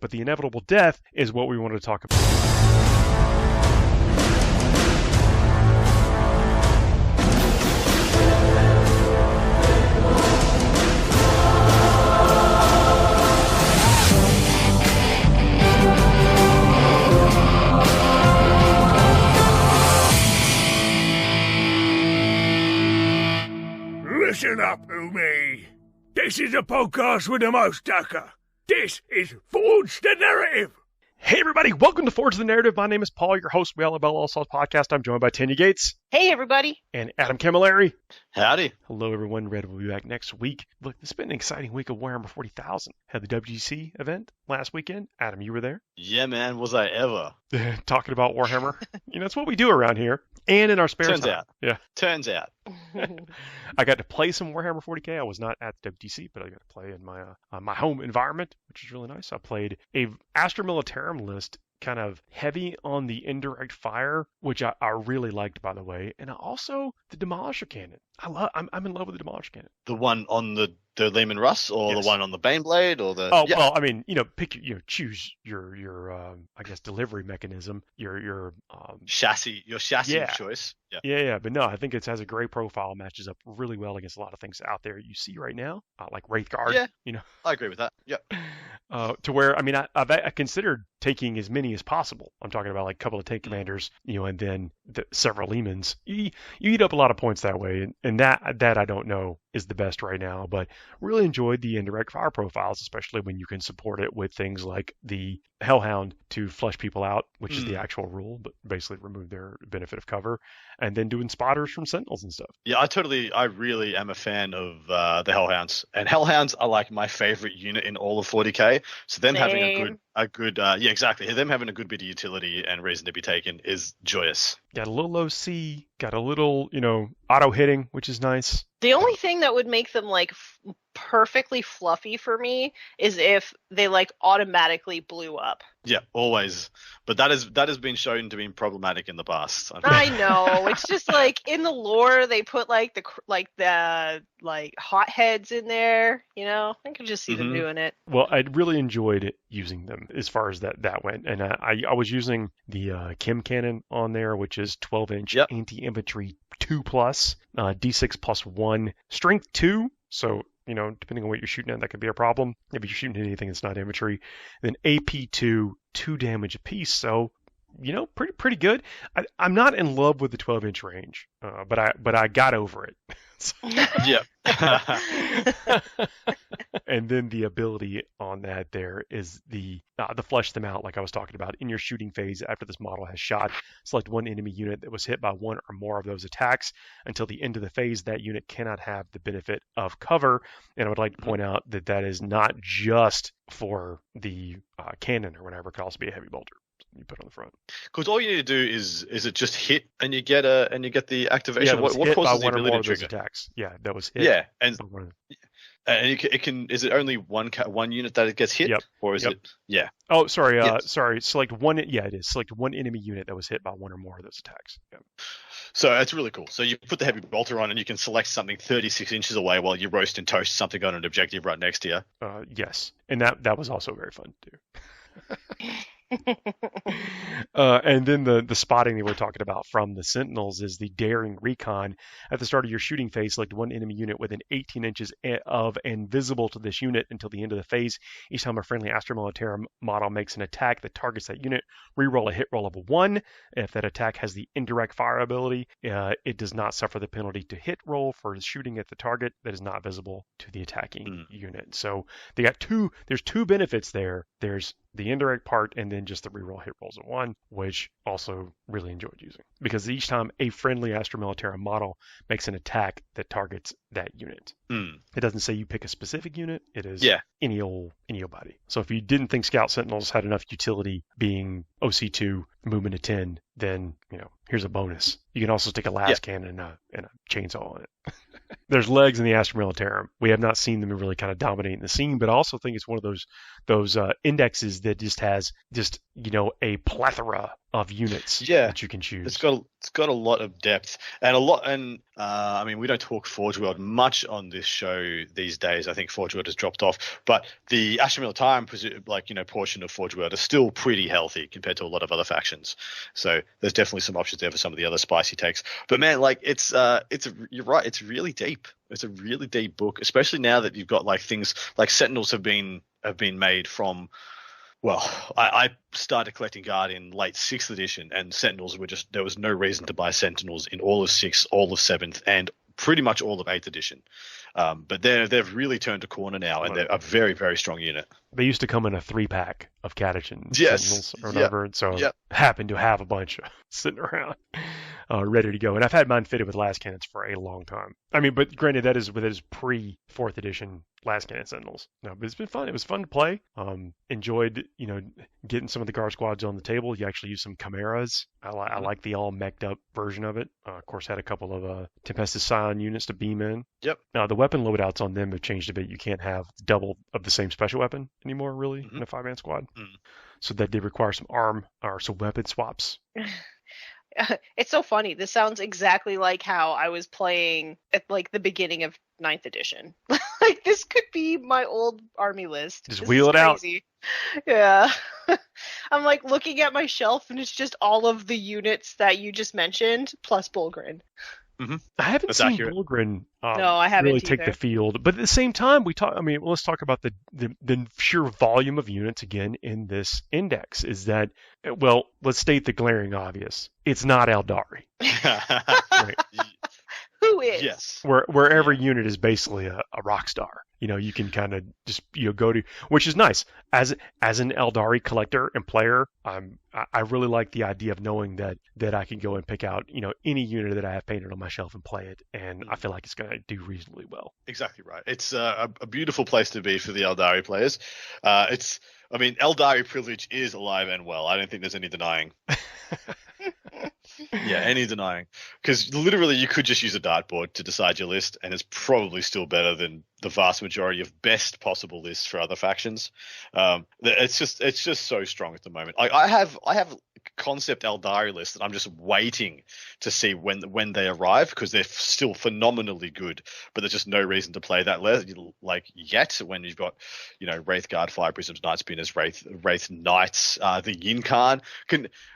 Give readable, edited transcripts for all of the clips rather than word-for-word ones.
but the inevitable death is what we wanted to talk about. Listen up, Umi. This is a podcast with the most ducker. This is Forge the Narrative. Hey everybody, welcome to Forge the Narrative. My name is Paul, your host. We all about All Sauce Podcast. I'm joined by Tanya Gates. Hey everybody. And Adam Camilleri. Howdy. Hello everyone. Red will be back next week. Look, this has been an exciting week of Warhammer 40,000. Had the WGC event last weekend. Adam, you were there? Yeah, man. Was I ever? Talking about Warhammer. That's what we do around here. And in our spare time. Turns out. Yeah. Turns out. I got to play some Warhammer 40k. I was not at the WGC, but I got to play in my my home environment, which is really nice. I played a Astra Militarum list, kind of heavy on the indirect fire, which I really liked, by the way, and also the Demolisher Cannon. I'm in love with the Demolisher Cannon. The one on the Lehman Russ, or Yes. the one on the Baneblade, or the Well, I mean, pick choose your I guess delivery mechanism, your chassis Yeah. of choice. Yeah. Yeah, but no, I think it has a great profile, matches up really well against a lot of things out there you see right now, like Wraith Guard. Yeah. I agree with that. Yeah. To where, I mean, I considered taking as many as possible. I'm talking about like a couple of tank commanders, and then several Lehmans. You eat up a lot of points that way, and that I don't know is the best right now, but really enjoyed the indirect fire profiles, especially when you can support it with things like the Hellhound to flush people out, which is the actual rule, but basically remove their benefit of cover, and then doing spotters from Sentinels and stuff. Yeah, I really am a fan of the Hellhounds, and Hellhounds are like my favorite unit in all of 40k. So them having a good exactly. Them having a good bit of utility and reason to be taken is joyous. Got a little OC, got a little, auto hitting, which is nice. The only thing that would make them like perfectly fluffy for me is if they like automatically blew up. Yeah, always. But that has been shown to be problematic in the past. I know. It's just like in the lore they put like the hotheads in there, I could just see them doing it. Well, I really enjoyed using them as far as that went. And I was using the Chem Cannon on there, which is 12-inch anti-infantry 2+, D6 +1, strength 2. So, depending on what you're shooting at, that could be a problem. If you're shooting at anything that's not infantry, then AP2, 2 damage apiece. So, pretty good. I'm not in love with the 12-inch range, but I got over it. Yeah. And then the ability on that there is the flush them out, like I was talking about. In your shooting phase, after this model has shot, select one enemy unit that was hit by one or more of those attacks. Until the end of the phase, that unit cannot have the benefit of cover. And I would like to point out that is not just for the cannon or whatever. It could also be a heavy bolter you put on the front. Because all you need to do is it just hit and you get the activation. Yeah, what causes the ability to trigger? Attacks. Yeah, that was hit. Yeah, and it can. Is it only one unit that it gets hit, or is it? Yeah. Oh, sorry. Sorry. Select one. Yeah, it is. Select one enemy unit that was hit by one or more of those attacks. Yeah. So it's really cool. So you put the heavy bolter on, and you can select something 36 inches away while you roast and toast something on an objective right next to you. Yes, and that was also very fun to do. And then the spotting that we're talking about from the Sentinels is the Daring Recon. At the start of your shooting phase, select one enemy unit within 18 inches of and visible to this unit until the end of the phase. Each time a friendly Astra Militarum model makes an attack that targets that unit, reroll a hit roll of a 1. If that attack has the indirect fire ability, it does not suffer the penalty to hit roll for shooting at the target that is not visible to the attacking unit. So they got there's two benefits there. There's the indirect part, and then just the reroll hit rolls of 1, which also really enjoyed using. Because each time a friendly Astra Militarum model makes an attack that targets that unit. It doesn't say you pick a specific unit, it is any old body. So if you didn't think Scout Sentinels had enough utility being OC2, movement to 10, then, here's a bonus. You can also stick a las cannon and a chainsaw on it. There's legs in the Astra Militarum. We have not seen them really kind of dominating the scene, but I also think it's one of those indexes that just has a plethora of units Yeah. that you can choose. It's got a lot of depth and I mean, we don't talk Forge World much on this show these days. I think Forge World has dropped off, but the Astra Militarum, portion of Forge World is still pretty healthy compared to a lot of other factions. So there's definitely some options there for some of the other spicy takes. But man, like you're right. It's really deep. It's a really deep book, especially now that you've got like things like Sentinels have been made from. Well, I started collecting Guard in late 6th edition, and Sentinels there was no reason to buy Sentinels in all of 6th, all of 7th, and pretty much all of 8th edition. But they've really turned a corner now, and they're a very, very strong unit. They used to come in a 3-pack of Catechin Sentinels or whatever, so happened to have a bunch sitting around ready to go. And I've had mine fitted with last cannons for a long time. I mean, but granted, that is pre-4th edition last cannon Sentinels. No, but it's been fun. It was fun to play. Enjoyed, getting some of the Guard squads on the table. You actually use some Chimeras. I like the all mech'd up version of it. Of course, had a couple of Tempestus Scion units to beam in. Yep. Now, the weapon loadouts on them have changed a bit. You can't have double of the same special weapon anymore, really, in a 5-man squad. So that did require some some weapon swaps. It's so funny. This sounds exactly like how I was playing at like the beginning of 9th edition. Like this could be my old army list. Just wheel it out. Yeah. I'm like looking at my shelf and it's just all of the units that you just mentioned plus Bulgrin. Mm-hmm. I haven't seen Bulgrin no, I haven't really take the field, but at the same time, let's talk about the sheer volume of units again in this index. Is that, well, let's state the glaring obvious: it's not Eldari. Right. Who is? Yes. Where every unit is basically a rock star. You can kind of just go to, which is nice. As an Eldari collector and player, I really like the idea of knowing that I can go and pick out any unit that I have painted on my shelf and play it, and I feel like it's going to do reasonably well. Exactly right. It's a beautiful place to be for the Eldari players. Eldari privilege is alive and well. I don't think there's any denying. Yeah, any denying. Because literally you could just use a dartboard to decide your list, and it's probably still better than the vast majority of best possible lists for other factions. It's just so strong at the moment. I have concept Eldari lists that I'm just waiting to see when they arrive, because they're still phenomenally good, but there's just no reason to play that like yet when you've got Wraith Guard, Fire Prisms, Night Spinners, Wraith Knights, the Yncarne.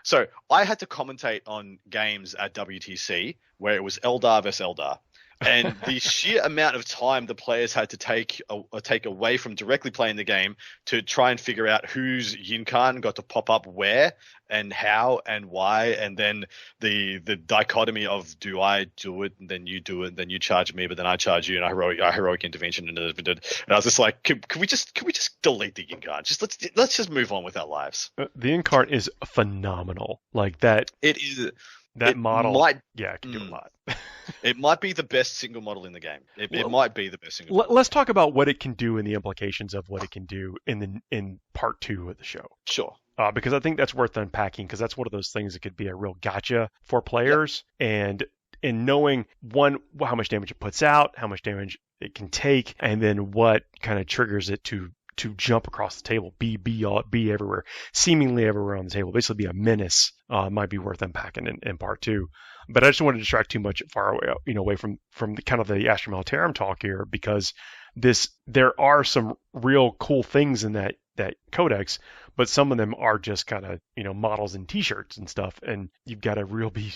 So I had to commentate on games at WTC where it was Eldar vs Eldar. And the sheer amount of time the players had to take away from directly playing the game to try and figure out whose Yncarne got to pop up where and how and why, and then the dichotomy of do I do it and then you do it and then you charge me but then I charge you and I heroic intervention and I was just like, can we just delete the Yncarne? Let's just move on with our lives. The Yncarne is phenomenal. Like that. It is. That model, it can do a lot. It might be the best single model in the game. It might be the best single model. Let's talk about what it can do and the implications of what it can do in part 2 of the show. Sure. Because I think that's worth unpacking, because that's one of those things that could be a real gotcha for players. Yep. And in knowing, one, how much damage it puts out, how much damage it can take, and then what kind of triggers it to jump across the table, be everywhere, seemingly everywhere on the table, basically be a menace, might be worth unpacking in part 2. But I just don't want to distract too much away from the kind of the Astra Militarum talk here, because there are some real cool things in that codex, but some of them are just kind of models and t-shirts and stuff, and you've got to really be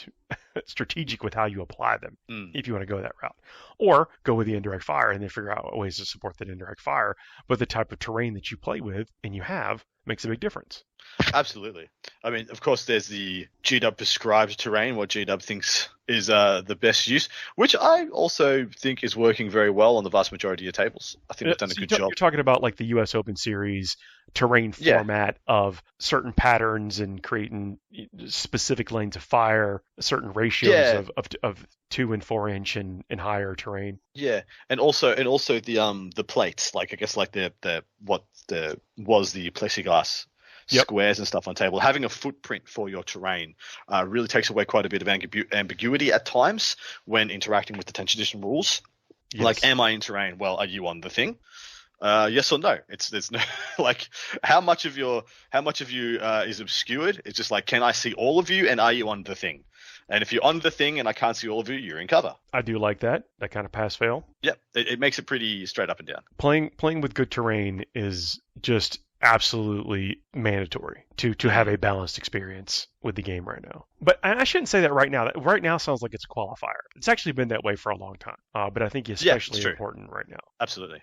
strategic with how you apply them if you want to go that route, or go with the indirect fire and then figure out ways to support that indirect fire. But the type of terrain that you play with and you have makes a big difference. Absolutely. I mean, of course, there's the GW prescribed terrain, what GW thinks is the best use, which I also think is working very well on the vast majority of tables. I think they've done a good job. You're talking about like the US Open Series terrain format of certain patterns and creating specific lanes of fire, certain ratios of 2 and 4 inch and higher terrain. Yeah, and also the plates, like I guess like the plexiglass squares and stuff on table. Having a footprint for your terrain really takes away quite a bit of ambiguity at times when interacting with the 10th edition rules. Yes. Like, am I in terrain? Well, are you on the thing? Yes or no. There's no like how much of you is obscured. It's just like, can I see all of you, and are you on the thing? And if you're on the thing and I can't see all of you, you're in cover. I do like that kind of pass fail. Yep, it makes it pretty straight up and down. Playing with good terrain is just absolutely mandatory to have a balanced experience with the game right now. But I shouldn't say that right now. That right now sounds like it's a qualifier. It's actually been that way for a long time. But I think it's especially important right now. Absolutely.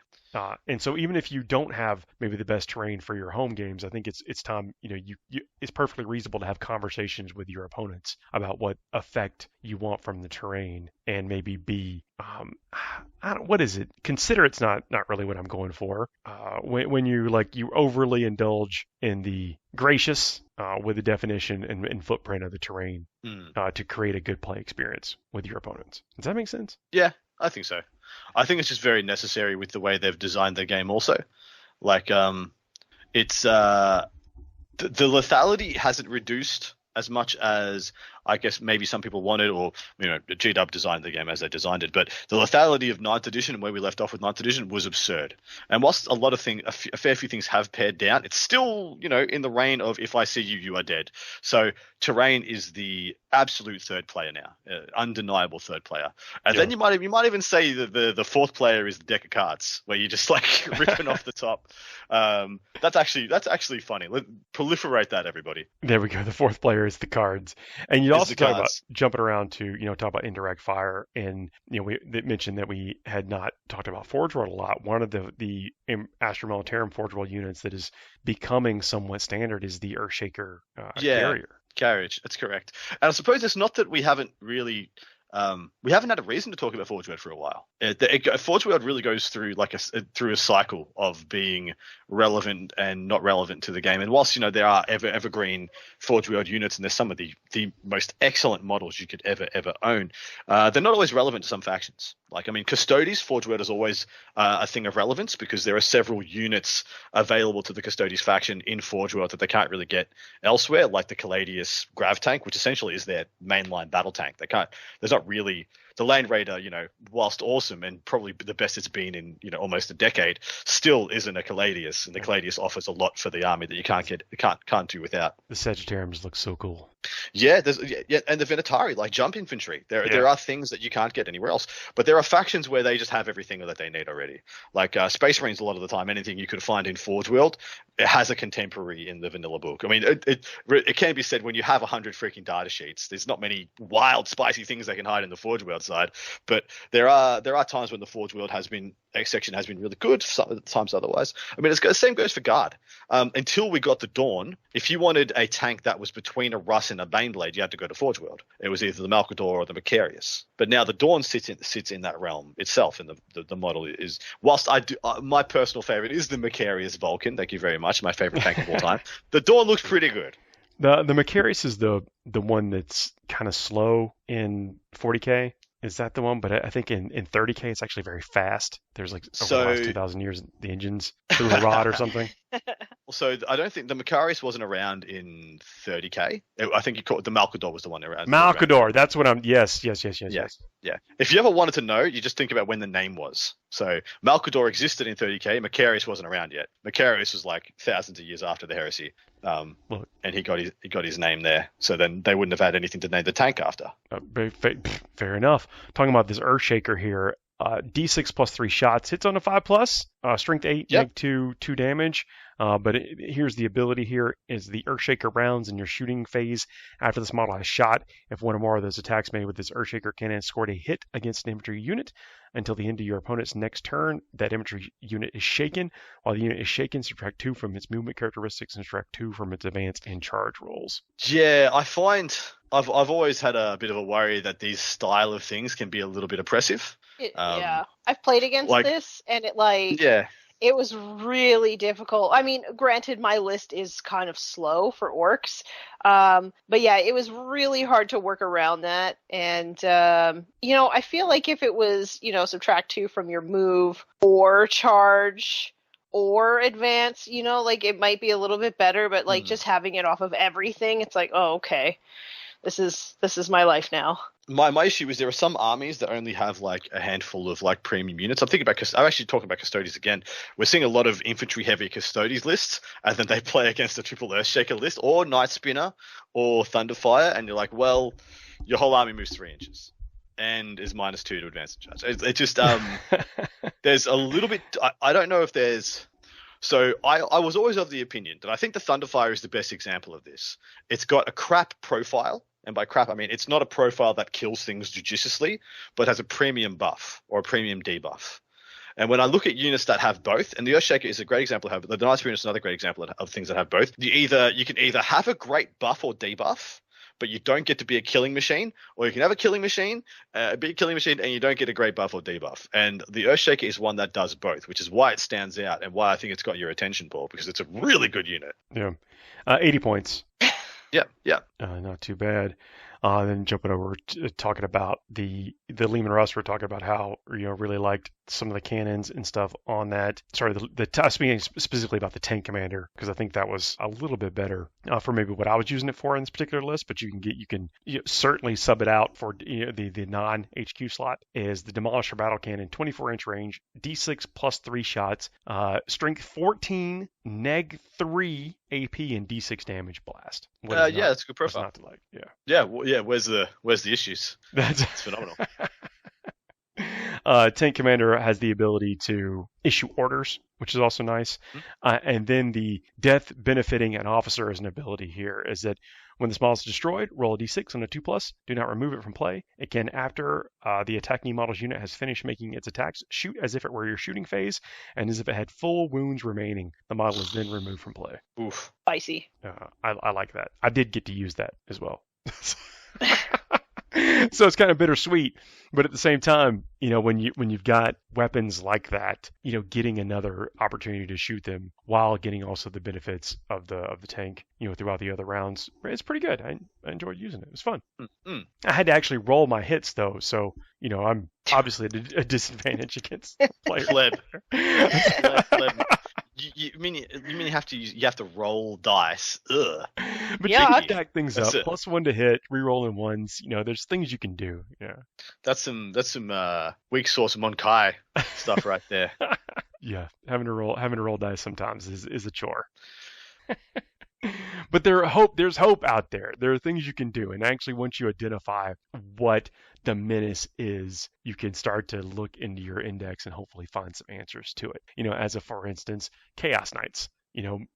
And so even if you don't have maybe the best terrain for your home games, I think it's time, it's perfectly reasonable to have conversations with your opponents about what effect you want from the terrain, and maybe be, what is it? Considerate's not really what I'm going for. When you overly indulge in the gracious with the definition and footprint of the terrain to create a good play experience with your opponents. Does that make sense? Yeah, I think so. I think it's just very necessary with the way they've designed their game also. Like, it's the lethality hasn't reduced as much as I guess maybe some people wanted, or G-Dub designed the game as they designed it. But the lethality of 9th edition and where we left off with 9th edition was absurd. And whilst a fair few things have pared down, it's still in the reign of if I see you, you are dead. So terrain is the absolute third player now, undeniable third player. And then you might even say that the fourth player is the deck of cards, where you're just like ripping off the top. That's actually funny. Proliferate that, everybody. There we go. The fourth player is the cards, and you also talk about jumping around to talk about indirect fire, and we mentioned that we had not talked about Forge World a lot. One of the Astra Militarum Forge World units that is becoming somewhat standard is the Earthshaker carriage. That's correct. And I suppose it's not that we haven't really. We haven't had a reason to talk about Forge World for a while. Forge World really goes through through a cycle of being relevant and not relevant to the game. And whilst there are evergreen Forge World units, and there's some of the most excellent models you could ever own, they're not always relevant to some factions. Custodes, Forge World is always a thing of relevance, because there are several units available to the Custodes faction in Forge World that they can't really get elsewhere, like the Caladius Grav Tank, which essentially is their mainline battle tank. There's not really the Land Raider, whilst awesome and probably the best it's been in almost a decade, still isn't a Caladius, and the Caladius offers a lot for the army that you can't do without. The Sagittariums look so cool. Yeah, and the Venatari, like jump infantry. There are things that you can't get anywhere else, but there are factions where they just have everything that they need already. Like Space Marines, a lot of the time, anything you could find in Forge World, it has a contemporary in the vanilla book. I mean, it can be said when you have 100 freaking data sheets, there's not many wild, spicy things they can hide in the Forge World side, but there are times when the Forge World section has been really good, times otherwise. I mean, the same goes for Guard. Until we got the Dawn, if you wanted a tank that was between a Russ and a Baneblade, you had to go to Forge World. It was either the Malcador or the Macarius. But now the Dawn sits in that realm itself, and the model is, whilst my personal favorite is the Macarius Vulcan. Thank you very much. My favorite tank of all time. The Dawn looks pretty good. The Macarius is the one that's kind of slow in 40k. Is that the one? But I think in 30k it's actually very fast. There's over the last 2,000 years, the engine's through a rod or something. So I don't think the Macarius wasn't around in 30k. I think the Malcador was the one around. Malcador, that's what I'm. Yes. Yeah. If you ever wanted to know, you just think about when the name was. So Malcador existed in 30k. Macarius wasn't around yet. Macarius was like thousands of years after the heresy, and he got his name there. So then they wouldn't have had anything to name the tank after. Fair enough. Talking about this Earthshaker here. D6 plus 3 shots, hits on a 5+, strength 8, make 2 damage. But here's the ability here is the Earthshaker rounds in your shooting phase. After this model has shot, if one or more of those attacks made with this Earthshaker cannon scored a hit against an infantry unit, until the end of your opponent's next turn, that infantry unit is shaken. While the unit is shaken, subtract 2 from its movement characteristics and subtract 2 from its advance and charge rolls. Yeah, I find I've always had a bit of a worry that these style of things can be a little bit oppressive. I've played against this, and it was really difficult. I mean, granted, my list is kind of slow for orcs. But yeah, it was really hard to work around that. And, I feel like if it was, subtract 2 from your move or charge or advance, it might be a little bit better. But just having it off of everything, it's like, oh, okay, this is my life now. my issue is there are some armies that only have like a handful of like premium units. I'm actually talking about Custodes again. We're seeing a lot of infantry heavy Custodes lists, and then they play against a triple Earthshaker list or Night Spinner or Thunderfire, and you're like, well, your whole army moves 3 inches and is -2 to advance and charge. It just there's a little bit. I don't know if there's. So I was always of the opinion that I think the Thunderfire is the best example of this. It's got a crap profile. And by crap, I mean it's not a profile that kills things judiciously, but has a premium buff or a premium debuff. And when I look at units that have both, and the Earthshaker is a great example of the Night Spinner is another great example of things that have both. You can either have a great buff or debuff, but you don't get to be a killing machine, or you can have a killing machine, and you don't get a great buff or debuff. And the Earthshaker is one that does both, which is why it stands out and why I think it's got your attention, Paul, because it's a really good unit. Yeah, 80 points. Yeah. Not too bad. Then jumping over talking about the Lehman Russ, we're talking about how really liked some of the cannons and stuff on that. Sorry, speaking specifically about the tank commander, because I think that was a little bit better for maybe what I was using it for in this particular list. But you can certainly sub it out for the non HQ slot. Is the Demolisher Battle Cannon, 24-inch range, D6 plus 3 shots, strength 14, neg 3 AP and D6 damage blast. That's a good profile. Not to like, yeah. Where's the issues? That's phenomenal. Tank Commander has the ability to issue orders, which is also nice. And then the death benefiting an officer as an ability here is that when this model is destroyed, roll a d6 on a 2+. Do not remove it from play. It can, after the attacking model's unit has finished making its attacks, shoot as if it were your shooting phase, and as if it had full wounds remaining. The model is then removed from play. Oof. Spicy. I like that. I did get to use that as well. So it's kind of bittersweet, but at the same time, when you've got weapons like that, getting another opportunity to shoot them while getting also the benefits of the tank, throughout the other rounds, it's pretty good. I enjoyed using it. It was fun. Mm-hmm. I had to actually roll my hits though, so I'm obviously at a disadvantage against players. Pleb. You mean you have to roll dice? Ugh. But you can stack things up. +1 to hit, re-rolling ones. There's things you can do. Yeah. That's some weak sauce Monkai stuff right there. Yeah, having to roll dice sometimes is a chore. But there's hope out there. There are things you can do, and actually, once you identify what the menace is, you can start to look into your index and hopefully find some answers to it. As a for instance, Chaos Knights.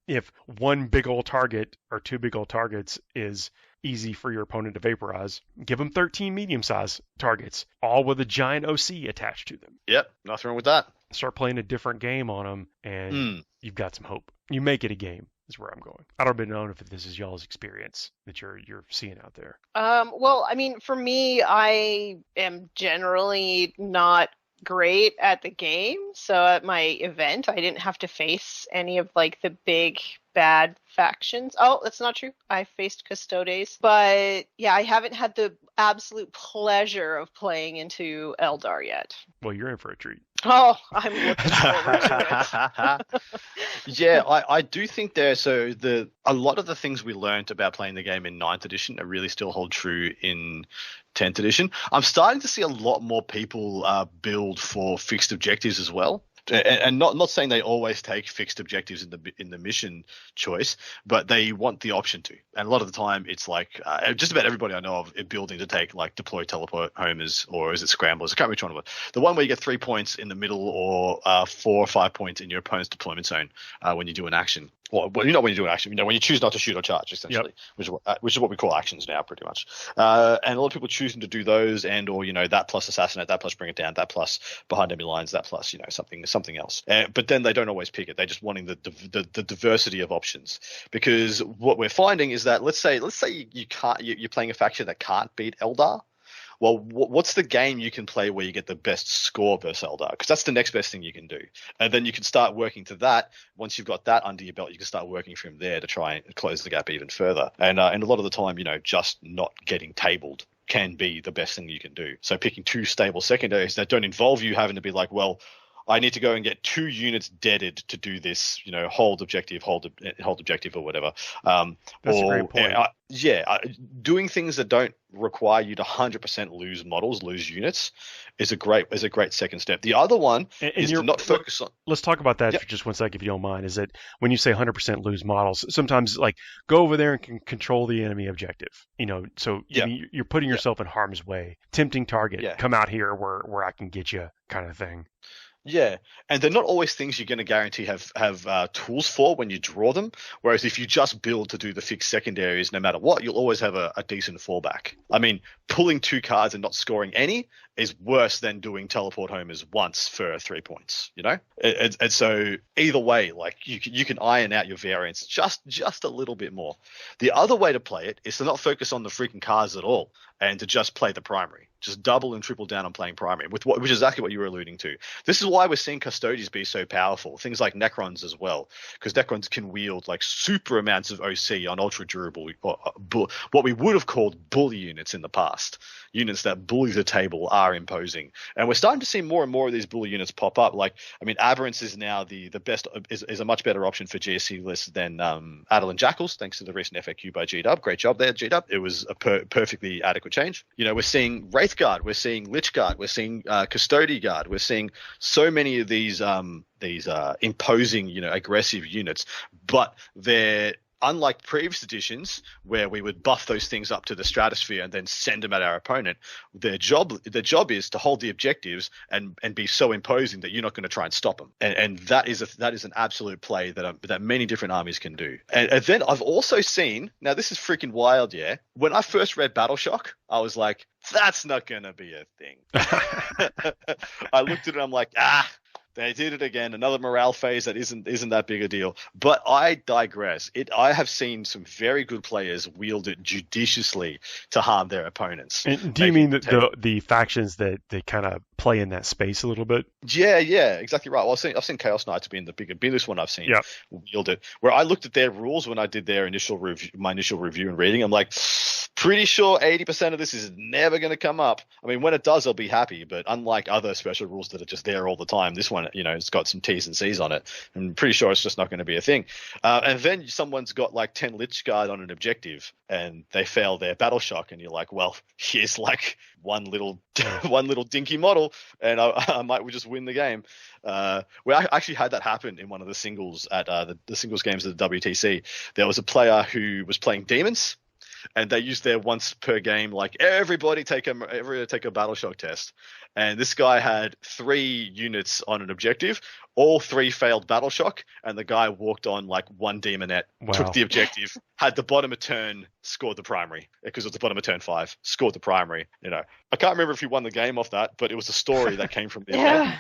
If one big old target or 2 big old targets is easy for your opponent to vaporize, give them 13 medium-sized targets, all with a giant OC attached to them. Yep, nothing wrong with that. Start playing a different game on them, and you've got some hope. You make it a game. Is where I'm going. I don't know if this is y'all's experience that you're seeing out there. Well, I mean, for me, I am generally not great at the game. So at my event, I didn't have to face any of the big bad factions. Oh, that's not true. I faced Custodes, but yeah, I haven't had the absolute pleasure of playing into Eldar yet. Well, you're in for a treat. Oh, I'm looking forward to it. Yeah, I do think a lot of the things we learned about playing the game in 9th edition are really still hold true in 10th edition. I'm starting to see a lot more people build for fixed objectives as well. And not saying they always take fixed objectives in the mission choice, but they want the option to. And a lot of the time, it's just about everybody I know of building to take deploy teleport homers, or is it scramblers? I can't remember which one it was. The one where you get 3 points in the middle, or 4 or 5 points in your opponent's deployment zone when you do an action. Well, not when you do an action, when you choose not to shoot or charge, essentially, yep. which is what we call actions now, pretty much. And a lot of people choosing to do those, and or that plus assassinate, that plus bring it down, that plus behind enemy lines, that plus something else. But then they don't always pick it. They're just wanting the diversity of options, because what we're finding is that let's say you're playing a faction that can't beat Eldar. Well, what's the game you can play where you get the best score versus Eldar? Because that's the next best thing you can do. And then you can start working to that. Once you've got that under your belt, you can start working from there to try and close the gap even further. And a lot of the time, just not getting tabled can be the best thing you can do. So picking 2 stable secondaries that don't involve you having to be I need to go and get 2 units deaded to do this, hold objective or whatever. That's a great point. Doing things that don't require you to 100% lose units is a great second step. The other one is to not focus on. Let's talk about that for just one second, if you don't mind. Is that when you say 100% lose models, sometimes like go over there and control the enemy objective. So you're putting yourself in harm's way. Tempting target. Come out here where I can get you, kind of thing. Yeah, and they're not always things you're going to guarantee have tools for when you draw them. Whereas if you just build to do the fixed secondaries, no matter what, you'll always have a decent fallback. I mean, pulling 2 cards and not scoring any is worse than doing teleport homers once for 3 points. And so either way, like you can iron out your variance just a little bit more. The other way to play it is to not focus on the freaking cards at all and to just play the primary. Just double and triple down on playing primary, which is exactly what you were alluding to. This is why we're seeing Custodies be so powerful. Things like Necrons as well, because Necrons can wield like super amounts of OC on ultra durable, what we would have called bully units in the past. Units that bully the table are imposing, and we're starting to see more and more of these bully units pop up. Like, I mean, Aberrance is now the best, is a much better option for GSC lists than Adel Jackals, thanks to the recent FAQ by GW. Great job there, GW. It was a perfectly adequate change. We're seeing Wraith Guard, we're seeing Lich Guard, we're seeing Custody Guard, we're seeing so many of these imposing, aggressive units, but they're unlike previous editions where we would buff those things up to the stratosphere and then send them at our opponent. Their job is to hold the objectives and be so imposing that you're not going to try and stop them. And that is an absolute play that many different armies can do. And then I've also seen, now this is freaking wild, yeah. When I first read Battle Shock, I was like, that's not going to be a thing. I looked at it, I'm like, they did it again. Another morale phase that isn't that big a deal. But I digress. I have seen some very good players wield it judiciously to harm their opponents. And do you mean the factions that they kind of play in that space a little bit? Yeah, exactly right. Well, I've seen Chaos Knights being the biggest one I've seen wield it. Where I looked at their rules when I did their initial review and reading, I'm like, pretty sure 80% of this is never going to come up. I mean, when it does, I'll be happy. But unlike other special rules that are just there all the time, this one, it's got some T's and C's on it. I'm pretty sure it's just not going to be a thing. And then someone's got like 10 Lich Guard on an objective and they fail their Battle Shock, and you're like, well, here's like one little dinky model, and I might just win the game. We actually had that happen in one of the singles at the singles games at the WTC. There was a player who was playing demons, and they used their once per game, like, everybody take a Battle Shock test. And this guy had 3 units on an objective. All 3 failed Battle Shock, and the guy walked on like 1 demonette, took the objective, had the bottom of turn, scored the primary, because it was the bottom of turn 5, scored the primary. I can't remember if he won the game off that, but it was a story that came from the event.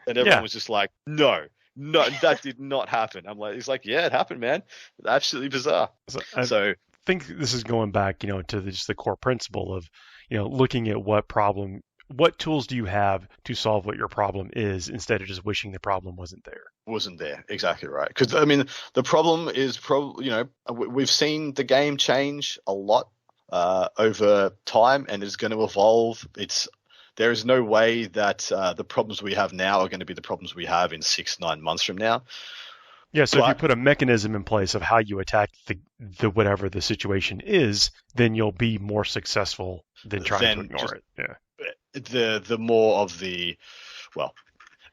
And everyone was just like, no, that did not happen. He's like, yeah, it happened, man. Absolutely bizarre. So I think this is going back, to just the core principle of, looking at what tools do you have to solve what your problem is, instead of just wishing the problem wasn't there. Exactly right. Because I mean, the problem is we've seen the game change a lot over time, and it's going to evolve. There is no way that the problems we have now are going to be the problems we have in 6-9 months from now. Yeah, so if you put a mechanism in place of how you attack the whatever the situation is, then you'll be more successful than trying to ignore it. Yeah. The more of the, well,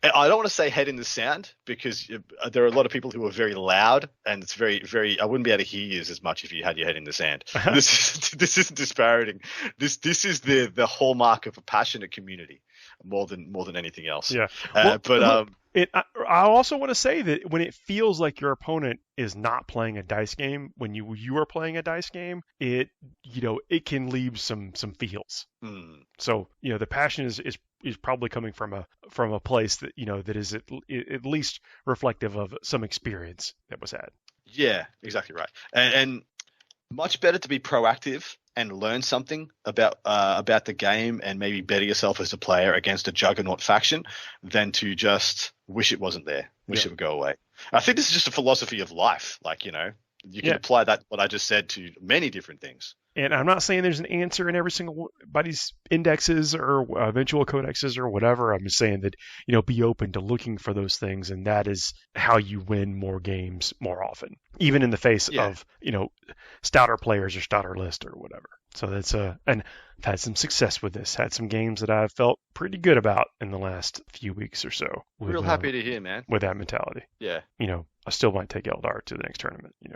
I don't want to say head in the sand, because there are a lot of people who are very loud, and it's very, very, I wouldn't be able to hear you as much if you had your head in the sand. This isn't disparaging. This is the hallmark of a passionate community more than anything else. Yeah. I also want to say that when it feels like your opponent is not playing a dice game, when you are playing a dice game, it can leave some feels. So the passion is probably coming from a place that that is at least reflective of some experience that was had. Yeah, exactly right. And much better to be proactive and learn something about the game and maybe better yourself as a player against a juggernaut faction than to just wish it wasn't there, wish it would go away. I think this is just a philosophy of life. Like, You can apply that, what I just said, to many different things. And I'm not saying there's an answer in every single body's indexes or eventual codexes or whatever. I'm just saying that, be open to looking for those things, and that is how you win more games more often, even in the face of, stouter players or stouter list or whatever. So that's and I've had some success with this. Had some games that I've felt pretty good about in the last few weeks or so. Real happy to hear, man. With that mentality. Yeah. I still might take Eldar to the next tournament, but.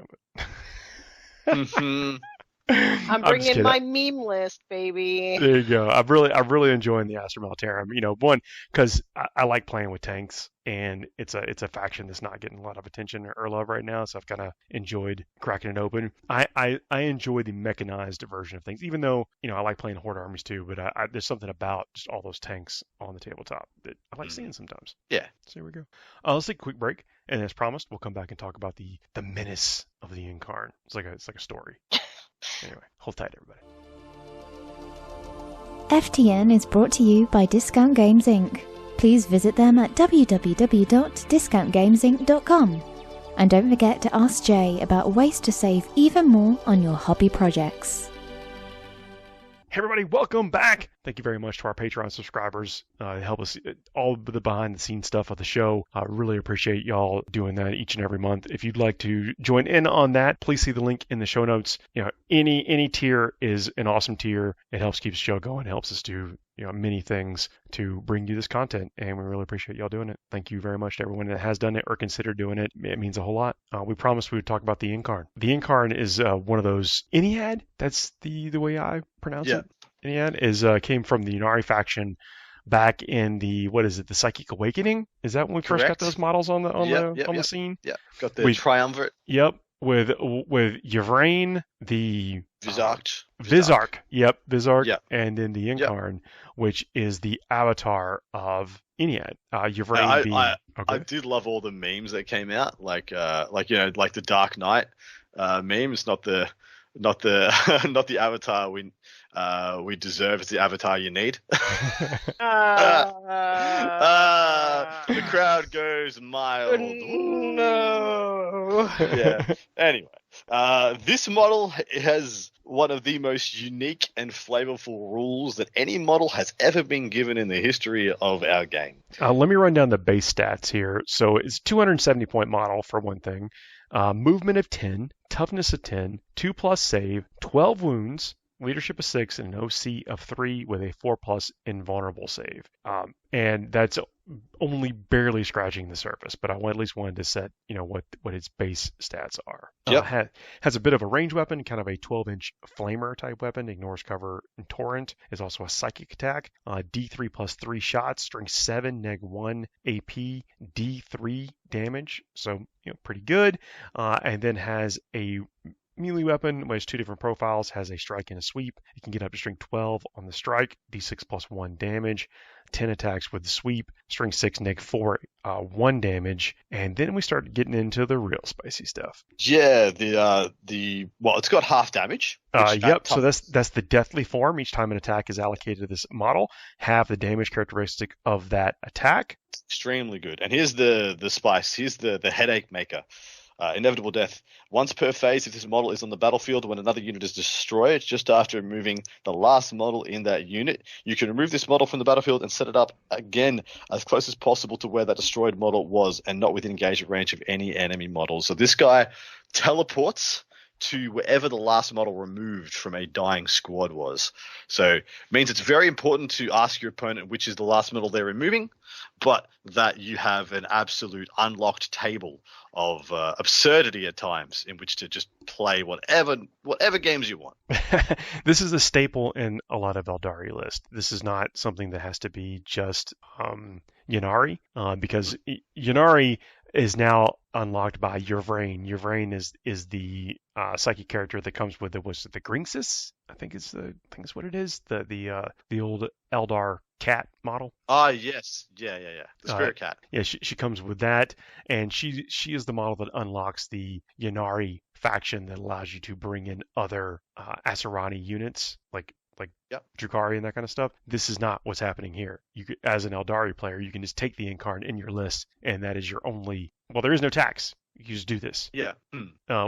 I'm bringing my meme list, baby. There you go. I'm really enjoying the Astra Militarum. One, because I like playing with tanks, and it's a faction that's not getting a lot of attention or love right now. So I've kind of enjoyed cracking it open. I enjoy the mechanized version of things, even though I like playing horde armies too. But there's something about just all those tanks on the tabletop that I like seeing sometimes. Yeah. So here we go. Let's take a quick break, and as promised, we'll come back and talk about the menace of the Yncarne. It's like a story. Anyway, hold tight, everybody. FTN is brought to you by Discount Games Inc. Please visit them at www.discountgamesinc.com. And don't forget to ask Jay about ways to save even more on your hobby projects. Hey everybody, welcome back. Thank you very much to our Patreon subscribers. Help us all the behind the scenes stuff of the show. I really appreciate y'all doing that each and every month. If you'd like to join in on that, please see the link in the show notes. Any tier is an awesome tier. It helps keep the show going. It helps us do many things to bring you this content, and we really appreciate y'all doing it. Thank you very much to everyone that has done it or considered doing it. It means a whole lot. We promised we would talk about the Yncarne. The Yncarne is one of those Yncarne. That's the way I pronounce it. Yncarne came from the Ynari faction back in the Psychic Awakening. Is that when we first got those models on the scene? Yeah, got the triumvirate. Yep. With Yvraine, the Vizarch. Yep, Vizarch, and then the Yncarne, which is the avatar of Yncarne. Yvraine I did love all the memes that came out, like the Dark Knight memes, not the avatar we deserve, it's the avatar you need. The crowd goes mild. No. Yeah. Anyway, this model has one of the most unique and flavorful rules that any model has ever been given in the history of our game. Let me run down the base stats here. So it's a 270 point model for one thing. Movement of 10, toughness of 10, 2+ save, 12 wounds, leadership of 6, and an OC of 3 with a 4+ invulnerable save. And that's only barely scratching the surface, but I at least wanted to set, what its base stats are. Yep. Has a bit of a range weapon, kind of a 12-inch flamer type weapon, ignores cover and torrent, is also a psychic attack, D3 plus 3 shots, strength 7, neg 1 AP, D3 damage, so pretty good, and then has a melee weapon, which has 2 different profiles, has a strike and a sweep. It can get up to strength 12 on the strike, d6 plus 1 damage, 10 attacks with the sweep, strength 6, neg 4, 1 damage, and then we start getting into the real spicy stuff. Yeah, it's got half damage. Yep, so that's the deathly form. Each time an attack is allocated to this model, have the damage characteristic of that attack. It's extremely good. And here's the spice. Here's the headache maker. Inevitable death. Once per phase, if this model is on the battlefield when another unit is destroyed, just after removing the last model in that unit, you can remove this model from the battlefield and set it up again as close as possible to where that destroyed model was and not within engagement range of any enemy model. So this guy teleports to wherever the last model removed from a dying squad was. So it means it's very important to ask your opponent which is the last model they're removing, but that you have an absolute unlocked table of absurdity at times in which to just play whatever games you want. This is a staple in a lot of Eldari lists. This is not something that has to be just Ynari, because Ynari is now unlocked by Yvraine. Yvraine is the psychic character that comes with the Gringsis? I think it's what it is. The old Eldar cat model. Yes. Yeah. The spirit cat. Yeah, she comes with that, and she is the model that unlocks the Ynari faction that allows you to bring in other Asuryani units like Drukhari and that kind of stuff. This is not what's happening here. As an Eldari player, you can just take the Yncarne in your list, and that is your only. Well, there is no tax. You just do this. Yeah.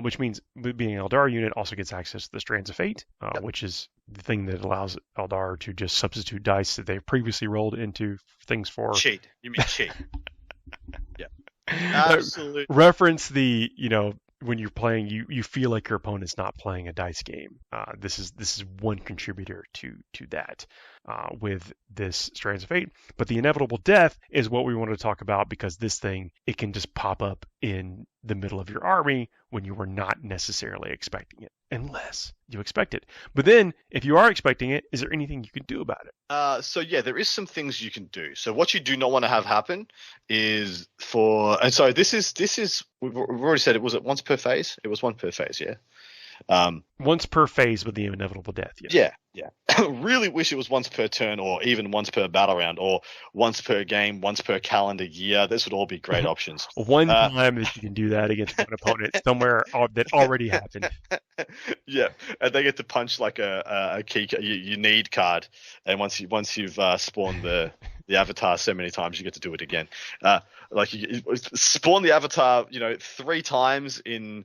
Which means being an Eldar unit also gets access to the Strands of Fate, which is the thing that allows Eldar to just substitute dice that they've previously rolled into things for. Cheat. You mean cheat. Yeah. Absolutely. Reference the, when you're playing, you feel like your opponent's not playing a dice game. This is one contributor to that with this Strands of Fate. But the inevitable death is what we want to talk about, because this thing, it can just pop up in the middle of your army when you were not necessarily expecting it, unless you expect it. But then, if you are expecting it, is there anything you can do about it? So there is some things you can do. So what you do not want to have happen is this is we've already said it was once per phase. It was one per phase, yeah. Once per phase with the inevitable death. Yes. Yeah. Really wish it was once per turn, or even once per battle round, or once per game, once per calendar year. This would all be great options. One time that you can do that against one opponent somewhere that already happened. Yeah, and they get to punch like a key. You need card, and once you've spawned the avatar so many times, you get to do it again. Like you spawn the avatar, 3 times in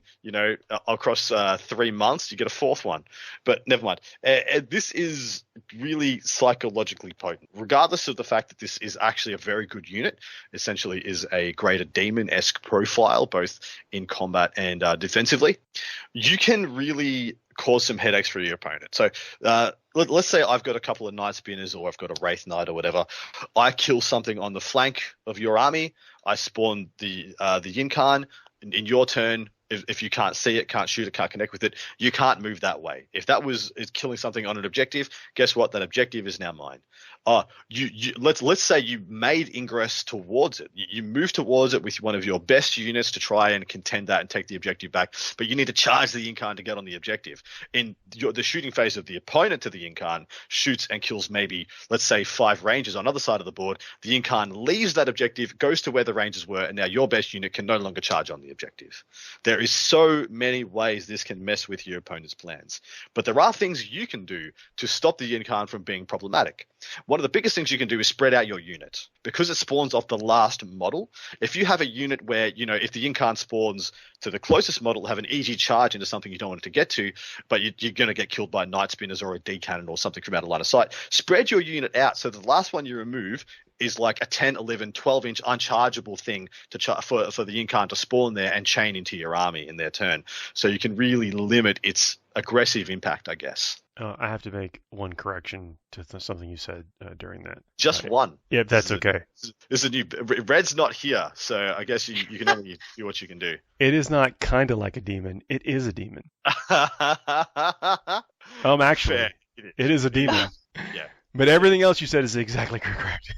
across 3 months, you get a 4th one. But never mind. This is really psychologically potent, regardless of the fact that this is actually a very good unit. Essentially, is a greater demon-esque profile, both in combat and defensively. You can really cause some headaches for your opponent. So let's say I've got a couple of Night Spinners, or I've got a Wraith Knight or whatever. I kill something on the flank of your army. I spawn the Yncarne. In your turn, if you can't see it, can't shoot it, can't connect with it, you can't move that way. If that is killing something on an objective, guess what? That objective is now mine. Let's say you made ingress towards it. You move towards it with one of your best units to try and contend that and take the objective back, but you need to charge the Yncarne to get on the objective. In the shooting phase of the opponent to the Yncarne shoots and kills maybe, let's say, 5 rangers on the other side of the board. The Yncarne leaves that objective, goes to where the rangers were, and now your best unit can no longer charge on the objective. There is so many ways this can mess with your opponent's plans, but there are things you can do to stop the Yncarne from being problematic. One of the biggest things you can do is spread out your unit. Because it spawns off the last model, if you have a unit where, if the Yncarne spawns to the closest model, have an easy charge into something you don't want it to get to, but you're going to get killed by Night Spinners or a D-Cannon or something from out of line of sight, spread your unit out so the last one you remove is like a 10, 11, 12-inch unchargeable thing for the Yncarne to spawn there and chain into your army in their turn. So you can really limit its aggressive impact, I guess. I have to make one correction to something you said during that. Just one. Yeah, that's okay. This is a new. Red's not here, so I guess you can only do what you can do. It is not kind of like a demon. It is a demon. Actually, fair. It is a demon. Yeah. But everything else you said is exactly correct.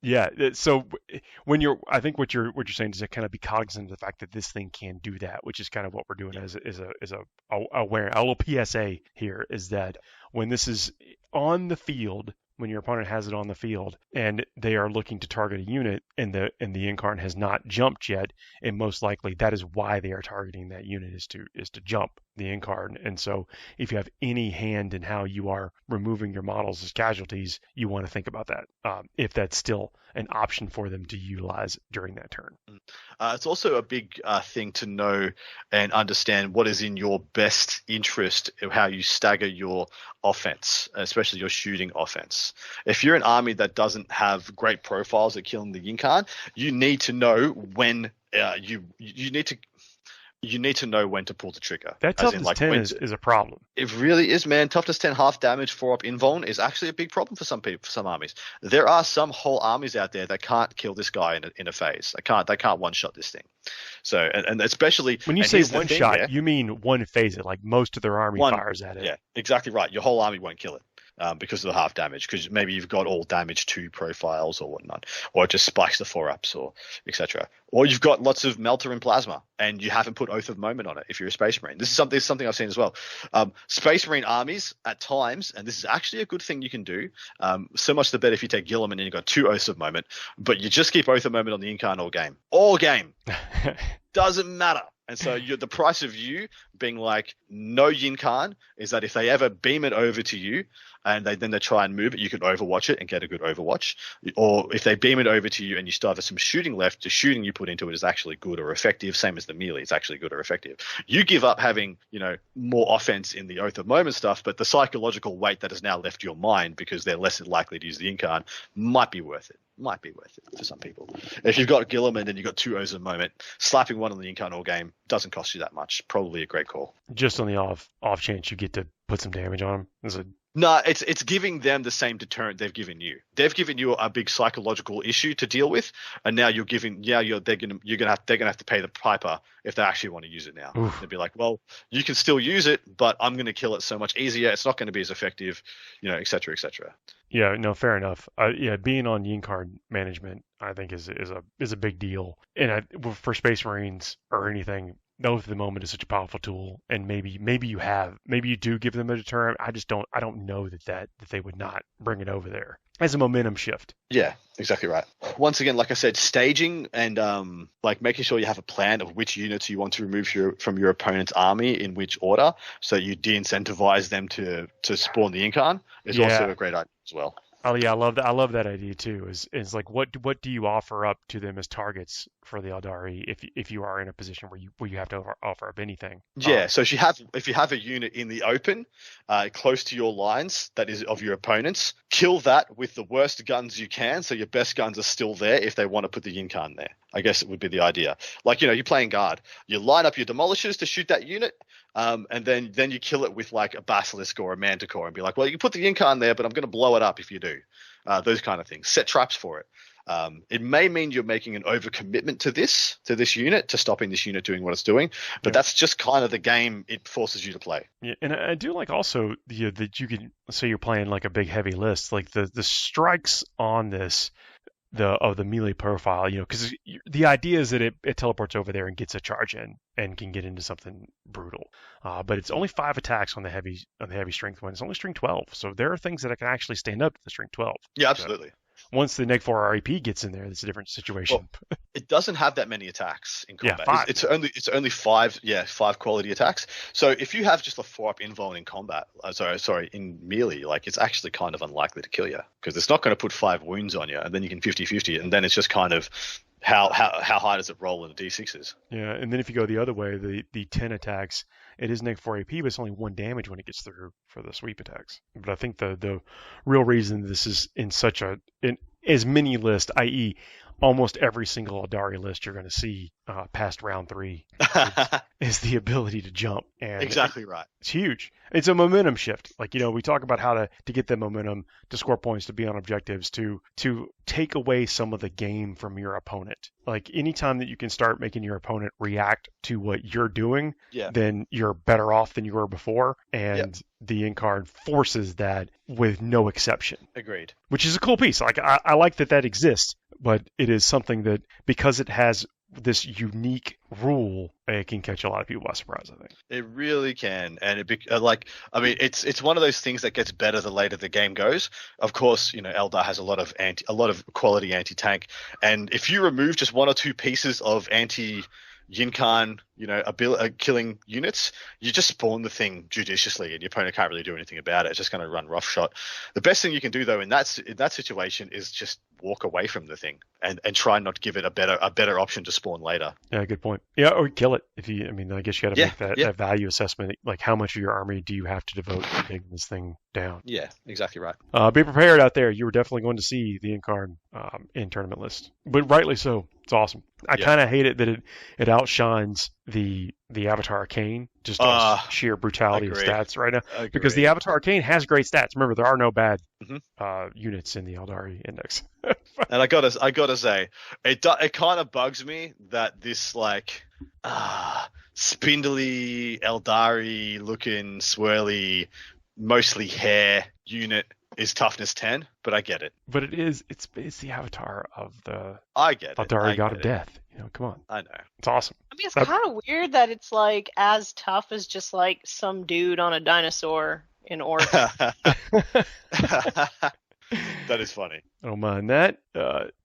Yeah. So I think what you're saying is to kind of be cognizant of the fact that this thing can do that, which is kind of what we're doing as a little PSA here, is that when this is on the field, when your opponent has it on the field and they are looking to target a unit and the Yncarne has not jumped yet, and most likely that is why they are targeting that unit, is to jump the Yncarne. And so if you have any hand in how you are removing your models as casualties, you want to think about that, if that's still an option for them to utilize during that turn. It's also a big thing to know and understand what is in your best interest of how you stagger your offense, especially your shooting offense. If you're an army that doesn't have great profiles at killing the Yncarne, you need to know when you need to know when to pull the trigger. That toughness 10 is a problem. It really is, man. Toughness 10 half damage 4-up invuln is actually a big problem for some people, for some armies. There are some whole armies out there that can't kill this guy in a phase. They can't one-shot this thing. So, and especially when you say one shot, you mean one phase it, like most of their army fires at it. Yeah, exactly right. Your whole army won't kill it. Because of the half damage, because maybe you've got all damage 2 profiles or whatnot, or it just spikes the 4-ups or etc. Or you've got lots of Melter and Plasma and you haven't put Oath of Moment on it if you're a Space Marine. This is something I've seen as well. Space Marine armies at times, and this is actually a good thing you can do, so much the better if you take Gilliman and you've got 2 Oaths of Moment, but you just keep Oath of Moment on the Yncarne all game. All game. Doesn't matter. And so the price of you being like no Yncarne is that if they ever beam it over to you and then they try and move it, you can overwatch it and get a good overwatch. Or if they beam it over to you and you still have some shooting left, the shooting you put into it is actually good or effective, same as the melee, it's actually good or effective. You give up having, more offense in the Oath of Moment stuff, but the psychological weight that has now left your mind because they're less likely to use the Yncarne might be worth it. Might be worth it for some people. If you've got Guilliman and you've got 2 Oaths of Moment, slapping one on the Yncarne all game doesn't cost you that much. Probably a great call. Just on the off chance you get to put some damage on them. No, it's giving them the same deterrent they've given you. They've given you a big psychological issue to deal with, and now they're gonna have to pay the piper if they actually want to use it now. Oof. They'll be like, well, you can still use it, but I'm going to kill it so much easier. It's not going to be as effective, et cetera, et cetera. Yeah, no, fair enough. Being on Yncarne management, I think is a big deal, and for Space Marines or anything. Oath of the Moment is such a powerful tool, and maybe you do give them a deterrent. I don't know that they would not bring it over there as a momentum shift. Yeah, exactly right. Once again, like I said, staging and making sure you have a plan of which units you want to remove from your opponent's army in which order, so you de-incentivize them to spawn the Yncarne is also a great idea as well. Oh yeah, I love that idea too. Is like what do you offer up to them as targets for the Eldari if you are in a position where you have to offer up anything? Yeah, so if you have a unit in the open, close to your lines that is of your opponents, kill that with the worst guns you can, so your best guns are still there if they want to put the Yncarne there. I guess it would be the idea. Like you're playing guard, you line up your demolishers to shoot that unit. And then you kill it with like a basilisk or a manticore and be like, well, you can put the Yncarne there, but I'm going to blow it up if you do. Those kind of things. Set traps for it. It may mean you're making an overcommitment to this unit, to stopping this unit doing what it's doing, but that's just kind of the game it forces you to play. Yeah, and I do like also that you can say you're playing like a big heavy list, like the strikes on this. The melee profile, because the idea is that it teleports over there and gets a charge in and can get into something brutal. But it's only 5 attacks on the heavy strength one. It's only strength 12, so there are things that can actually stand up to the strength 12. Yeah, absolutely. So once the Neg 4 REP gets in there, it's a different situation. Well, it doesn't have that many attacks in combat. Yeah, 5. It's only 5. Yeah, 5 quality attacks. So if you have just a 4-up invuln in combat, in melee, like it's actually kind of unlikely to kill you because it's not going to put 5 wounds on you, and then you can 50-50, and then it's just kind of how high does it roll in the D6s? Yeah, and then if you go the other way, the 10 attacks, it is Neg 4 AP, but it's only 1 damage when it gets through for the sweep attacks. But I think the real reason this is in as many lists, i.e. almost every single Eldari list you're going to see past round 3 is the ability to jump. And exactly right. It's huge. It's a momentum shift. Like, we talk about how to get that momentum, to score points, to be on objectives, to take away some of the game from your opponent. Like anytime that you can start making your opponent react to what you're doing, then you're better off than you were before. And the Yncarne forces that with no exception. Agreed. Which is a cool piece. Like I like that exists, but it is something that because it has this unique rule, it can catch a lot of people by surprise, I think. It really can. And it's one of those things that gets better the later the game goes. Of course, Eldar has a lot of quality anti-tank, and if you remove just 1 or 2 pieces of Yncarne, killing units, you just spawn the thing judiciously and your opponent can't really do anything about it. It's just going to run roughshod. The best thing you can do though in that situation is just walk away from the thing and try not to give it a better option to spawn later. Yeah, good point. Yeah, or kill it. I guess you got to make that value assessment. Like how much of your army do you have to devote to taking this thing down? Yeah, exactly right. Be prepared out there. You were definitely going to see the Yncarne in tournament list, but rightly so. It's awesome. I kind of hate it that it outshines the Avatar Arcane, just sheer brutality of stats right now. Because the Avatar Arcane has great stats. Remember, there are no bad units in the Eldari Index. And I gotta say, it kind of bugs me that this spindly Eldari looking swirly, mostly hair unit is toughness 10, but I get it. But it's the avatar of the Eldari god of death. Come on. I know. It's awesome. I mean, it's kind of weird that it's like as tough as just like some dude on a dinosaur in Orc. That is funny. I don't mind that.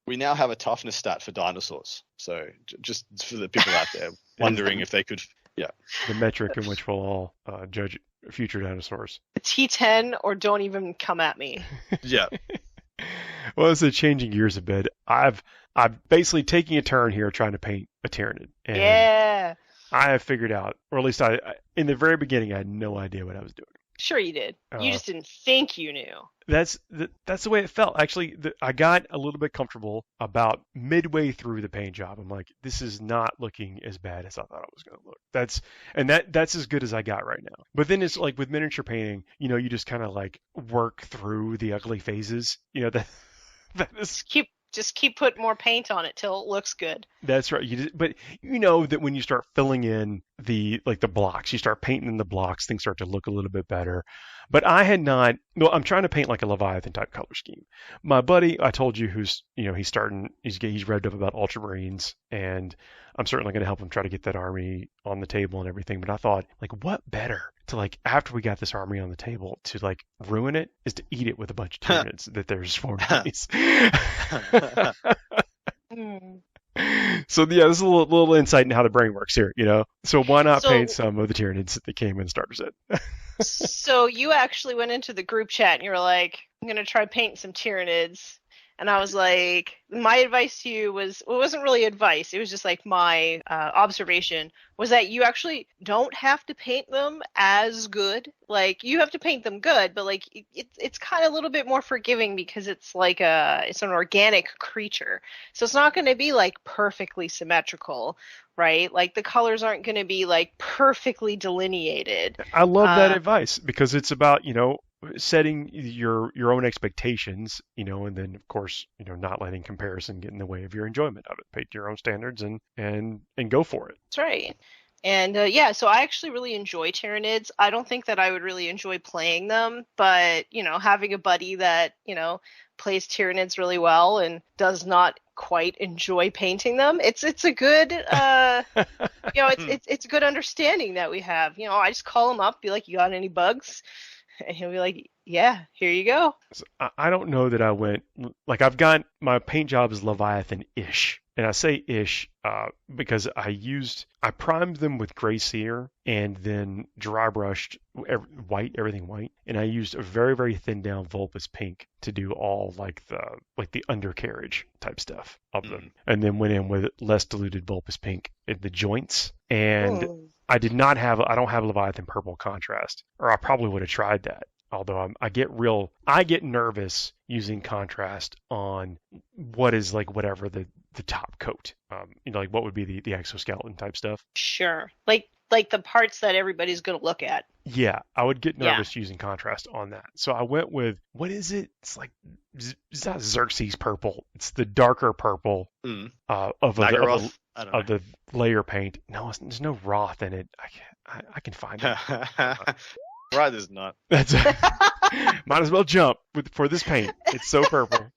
we now have a toughness stat for dinosaurs. So just for the people out there wondering if they could, the metric in which we'll all judge future dinosaurs. T10 or don't even come at me. Yeah. Well, it's changing gears a bit. I'm basically taking a turn here trying to paint a Tyranid. And yeah. I have figured out, or at least I in the very beginning, I had no idea what I was doing. Sure you did. You just didn't think you knew. That's the way it felt. Actually, I got a little bit comfortable about midway through the paint job. I'm like, this is not looking as bad as I thought it was going to look. That's as good as I got right now. But then it's like with miniature painting, you just kind of like work through the ugly phases. That is. Just keep putting more paint on it till it looks good. That's right. But you know that when you start filling in the blocks, you start painting in the blocks, things start to look a little bit better. But I had not. No, I'm trying to paint like a Leviathan type color scheme. My buddy, I told you, who's he's revved up about Ultramarines, and I'm certainly going to help him try to get that army on the table and everything. But I thought, what better to after we got this army on the table to ruin it is to eat it with a bunch of Tyranids that there's 4 days. So yeah, this is a little insight into how the brain works here, So why not paint some of the Tyranids that came in the starter set? So you actually went into the group chat and you were like, I'm going to try painting some Tyranids. And I was like, my advice to you it wasn't really advice. It was just my observation was that you actually don't have to paint them as good. You have to paint them good, but it's kind of a little bit more forgiving because it's it's an organic creature. So it's not going to be perfectly symmetrical, right? The colors aren't going to be perfectly delineated. I love that advice because it's about, setting your own expectations, and then of course, not letting comparison get in the way of your enjoyment of it. Paint your own standards and go for it. That's right. And so I actually really enjoy Tyranids. I don't think that I would really enjoy playing them, but having a buddy that plays Tyranids really well and does not quite enjoy painting them, it's a good it's a good understanding that we have. I just call him up, be like, you got any bugs? And he'll be like, yeah, here you go. I don't know that I went, I've got, my paint job is Leviathan-ish. And I say ish because I primed them with Gray Seer and then dry brushed everything white. And I used a very, very thin down Vulpus pink to do all the undercarriage type stuff of them. And then went in with less diluted Vulpus pink at the joints. And I don't have Leviathan purple contrast, or I probably would have tried that. Although I get nervous using contrast on what is whatever the top coat, what would be the exoskeleton type stuff. Sure. Like the parts that everybody's going to look at. Yeah, I would get nervous using contrast on that. So I went with, what is it? It's it's not Xerxes purple. It's the darker purple of the layer paint. No, there's no Roth in it. I can find it. Right, there's not. That's might as well jump for this paint. It's so purple.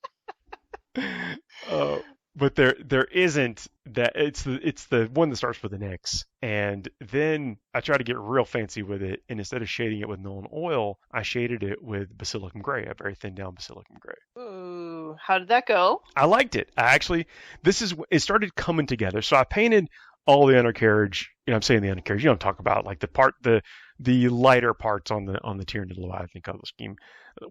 But there isn't that. It's the one that starts with an X. And then I try to get real fancy with it, and instead of shading it with Nolan oil, I shaded it with Basilicum Gray, a very thin down Basilicum Gray. Ooh, how did that go? I liked it. It started coming together. So I painted all the undercarriage. I'm saying the undercarriage. You don't talk about the lighter parts on the Tyranid Leviathan color scheme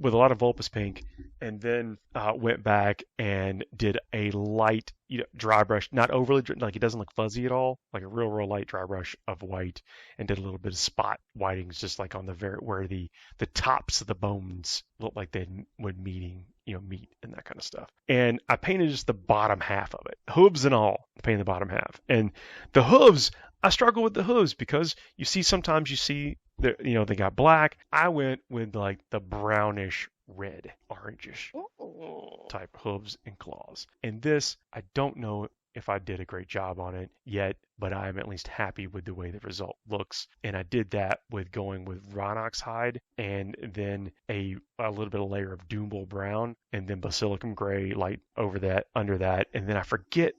with a lot of Vulpus pink, and then went back and did a light dry brush, not overly it doesn't look fuzzy at all, like a real light dry brush of white, and did a little bit of spot whitings just on the where the tops of the bones look like they would meet and that kind of stuff. And I painted just the bottom half of it, hooves and all. I painted the bottom half, and the hooves. I struggle with the hooves because sometimes you see they got black. I went with the brownish red, orangish type hooves and claws. And this, I don't know if I did a great job on it yet, but I'm at least happy with the way the result looks. And I did that with going with Rhinox hide and then a little bit of layer of Doombull brown and then Basilicum Gray light over that, under that. And then I forget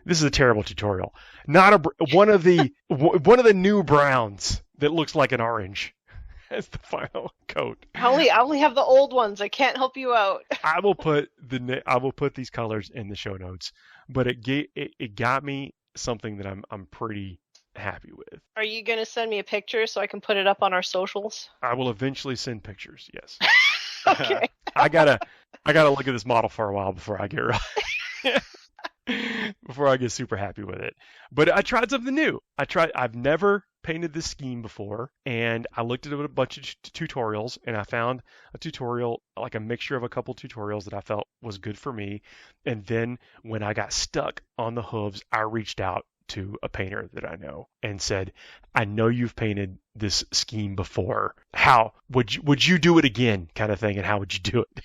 this is a terrible tutorial. One of the new browns that looks like an orange. as the final coat. I only have the old ones. I can't help you out. I will put these colors in the show notes, but it got me something that I'm pretty happy with. Are you going to send me a picture so I can put it up on our socials? I will eventually send pictures. Yes. Okay. I gotta look at this model for a while before I get super happy with it. But I tried something new. I've never painted this scheme before, and I looked at a bunch of tutorials, and I found a tutorial, like a mixture of a couple tutorials that I felt was good for me. And then when I got stuck on the hooves, I reached out to a painter that I know and said, I know you've painted this scheme before. How would you do it again, kind of thing, and how would you do it?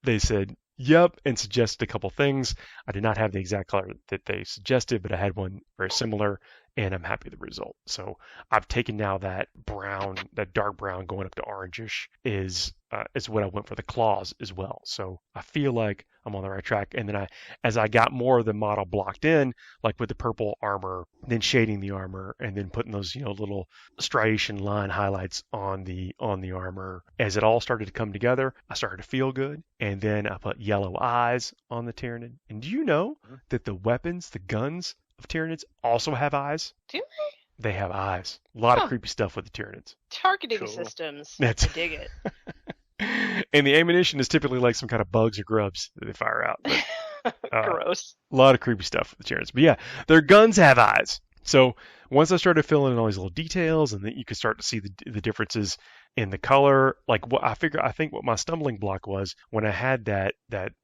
They said, yep, and suggested a couple things. I did not have the exact color that they suggested, but I had one very similar, and I'm happy with the result. So I've taken now that dark brown going up to orangish is what I went for the claws as well. So I feel like I'm on the right track. And then as I got more of the model blocked in, like with the purple armor, then shading the armor, and then putting those little striation line highlights on the armor, as it all started to come together, I started to feel good. And then I put yellow eyes on the Tyranid. And do you know that the weapons, the guns of Tyranids also have eyes? Do they? They have eyes. A lot of creepy stuff with the Tyranids. Targeting systems. I dig it. And the ammunition is typically like some kind of bugs or grubs that they fire out. But, gross. A lot of creepy stuff with the Tyranids. But yeah, their guns have eyes. So once I started filling in all these little details, and then you could start to see the differences in the color, like I think what my stumbling block was when I had that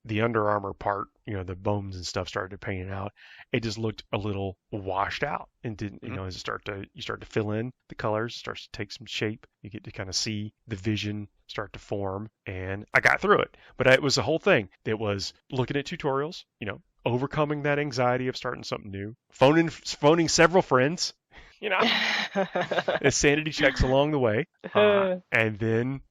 the Under Armour part, the bones and stuff started to paint it out, it just looked a little washed out and didn't, as you start to fill in the colors, starts to take some shape, you get to kind of see the vision start to form, and I got through it. But it was a whole thing. It was looking at tutorials, overcoming that anxiety of starting something new, phoning several friends, sanity checks along the way, and then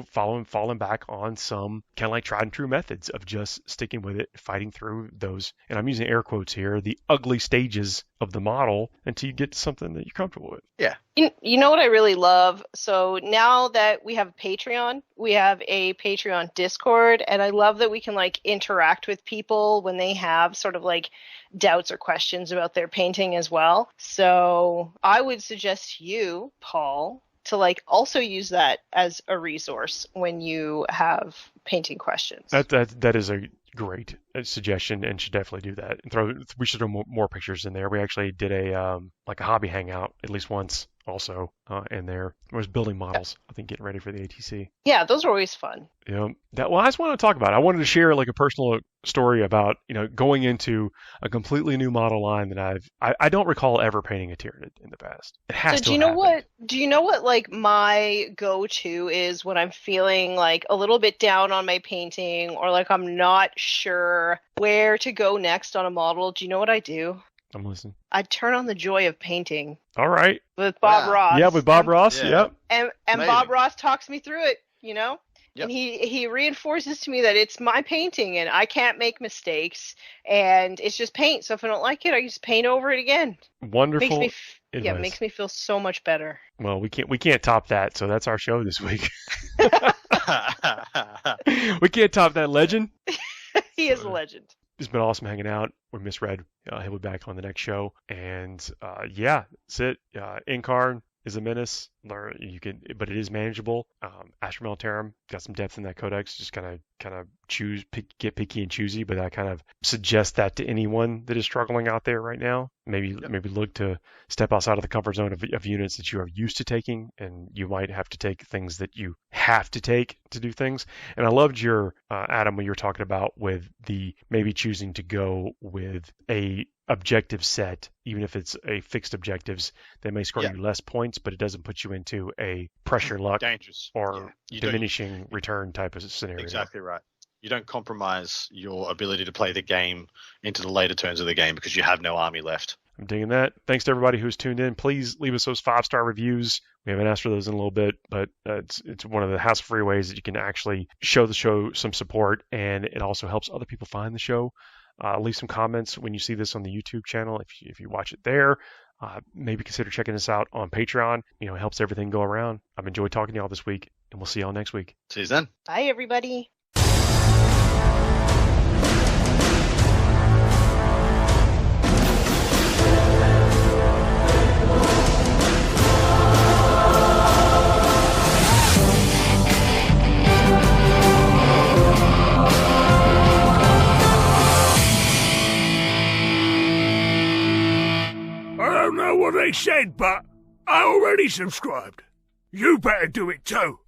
falling back on some kind of like tried and true methods of just sticking with it, fighting through those, and I'm using air quotes here, the ugly stages of the model until you get to something that you're comfortable with. Yeah. You know what I really love? So now that we have a Patreon Discord, and I love that we can like interact with people when they have sort of like doubts or questions about their painting as well. So I would suggest to you, Paul, to like also use that as a resource when you have painting questions. That is a great suggestion, and should definitely do that. And we should throw more pictures in there. We actually did a hobby hangout at least once also in there. It was building models, I think, getting ready for the ATC. Yeah, those are always fun. I just want to talk about it. I wanted to share like a personal story about going into a completely new model line that I don't recall ever painting a Tyranid in the past. It has to. Do you know what like my go-to is when I'm feeling like a little bit down on my painting, or like I'm not sure where to go next on a model? Do you know what I do? I'm listening. I turn on the joy of painting. All right. With Bob Ross. Yeah, with Bob Ross. Yeah. Yep. And Bob Ross talks me through it, Yep. And he reinforces to me that it's my painting and I can't make mistakes, and it's just paint. So if I don't like it, I just paint over it again. Wonderful. It makes me feel so much better. Well, we can't top that. So that's our show this week. We can't top that legend. He is a legend. It's been awesome hanging out. We misread. He'll be back on the next show. And that's it. Yncarne is a menace. But it is manageable. Astra Militarum got some depth in that codex. Just kind of get picky and choosy. But I kind of suggest that to anyone that is struggling out there right now. Maybe look to step outside of the comfort zone of units that you are used to taking, and you might have to take things that you have to take to do things. And I loved your Adam, when you were talking about with the maybe choosing to go with a objective set, even if it's a fixed objectives, that may score you less points, but it doesn't put you into a pressure luck dangerous or diminishing return type of scenario. Exactly right. You don't compromise your ability to play the game into the later turns of the game because you have no army left. I'm digging that. Thanks to everybody who's tuned in. Please leave us those 5-star reviews. We haven't asked for those in a little bit, but it's one of the hassle-free ways that you can actually show the show some support, and it also helps other people find the show. Leave some comments when you see this on the YouTube channel if you watch it there. maybe consider checking us out on Patreon. It helps everything go around. I've enjoyed talking to y'all this week, and we'll see y'all next week. See you then. Bye, everybody. I don't know what they said, but I already subscribed. You better do it too.